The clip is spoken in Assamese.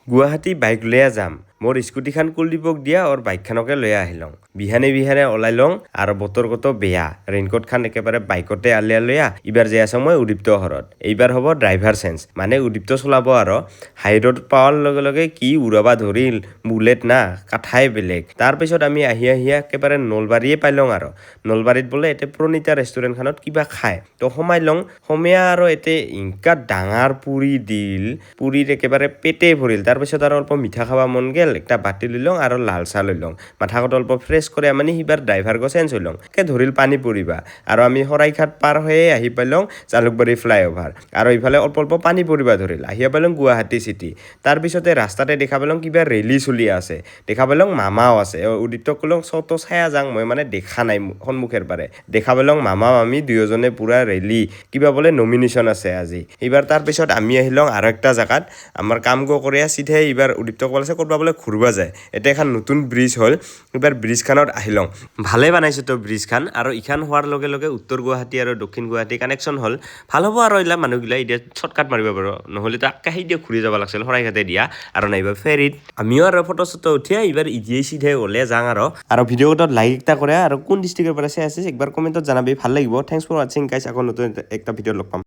গুৱাহাটী বাইক লৈয়া যাম মোৰ স্কুটিখান কুলদীপক দিয়া আৰু বাইকখানকে লৈ আহিলং বিহানে ওলাই লং আৰু বতৰ কত বেয়া ৰেইনকোট খান একেবাৰে বাইকতে আলিয়া লৈয়া ইবাৰ যাই আছো মই উদীপ্ত ঘৰত এইবাৰ হ'ব ড্ৰাইভাৰ চেঞ্জ মানে উদীপ্ত চলাব আৰু হাই ৰোড পাৱাৰ লগে লগে কি উৰাবা ধৰিল বুলেট না কাঠাই বেলেগ তাৰ পিছত আমি আহি একেবাৰে নলবাৰীয়ে পাইলং আৰু নলবাৰীত বোলে এতে প্ৰণিতা ৰেষ্টুৰেণ্টখনত কিবা খায় তো সোমাই লং সময়া আৰু এতে ইনকা ডাঙৰ পুৰি দিল পুৰিৰ একেবাৰে পেটে ভৰিল তাৰ পিছত আৰু অল্প মিঠা খাবা মন গেল একটা বাটি লৈ লং আৰু লাল চাহ লৈ লং মাথাকত অল্প ফ্ৰেছ কৰে মানে সিবাৰ ড্ৰাইভাৰ গো চেঞ্জ হৈ লং কে ধৰিল পানী পৰিবা আৰু আমি শৰাইঘাট পাৰ হৈয়ে আহি পাইলং জালুকবাৰী ফ্লাইঅভাৰ আৰু ইফালে অল্প পানী পৰিবা ধৰিল আহি পাইলং গুৱাহাটী চিটি তাৰ পিছতে ৰাস্তাতে দেখা পাইলং কিবা ৰেলী চলি আছে দেখা পাইলং মামাও আছে উদিপ্তক কলং চটো ছায়া যাং মই মানে দেখা নাই সন্মুখেৰ পাৰে দেখা পাইলং মামা আমি দুয়োজনে পুৰা ৰেলী কিবা বোলে নমিনেশ্যন আছে আজি এইবাৰ তাৰ পিছত আমি আহিলং আৰু একটা জাগাত আমাৰ কাম গো কৰি চিধে এইবাৰ উদীপ্ত কলেছে কৰবা বোলে ঘুৰবা যায় এটা এখন নতুন ব্ৰিজ হ'ল এইবাৰ ব্ৰিজখানত আহিলং ভালে বনাইছে তো ব্ৰিজখান আৰু ইখান হোৱাৰ লগে লগে উত্তৰ গুৱাহাটী আৰু দক্ষিণ গুৱাহাটী কানেকশ্যন হ'ল ভাল হ'ব আৰু এইলা মানুহগিলা এতিয়া শৰ্টকাট মাৰিব পাৰো নহ'লে তো আকাশী দিয়ে ঘূৰি যাব লাগিছিল শৰাইঘাটে দিয়া আৰু নাইবা ফেৰীত আমিও আৰু ফটো চটো উঠিয়া এইবাৰ ইজিয়ে চিধে ওলে যাং আৰু ভিডিঅ'টোত লাইক এটা কৰে আৰু কোন ডিষ্ট্ৰিক্টৰ পৰা চাই আছে একবাৰ কমেণ্টত জনাবি ভাল লাগিব থ্যাঙ্কস ফৰ ওয়াচিং গাইস আকৌ নতুন একটা ভিডিঅ' লগ পাম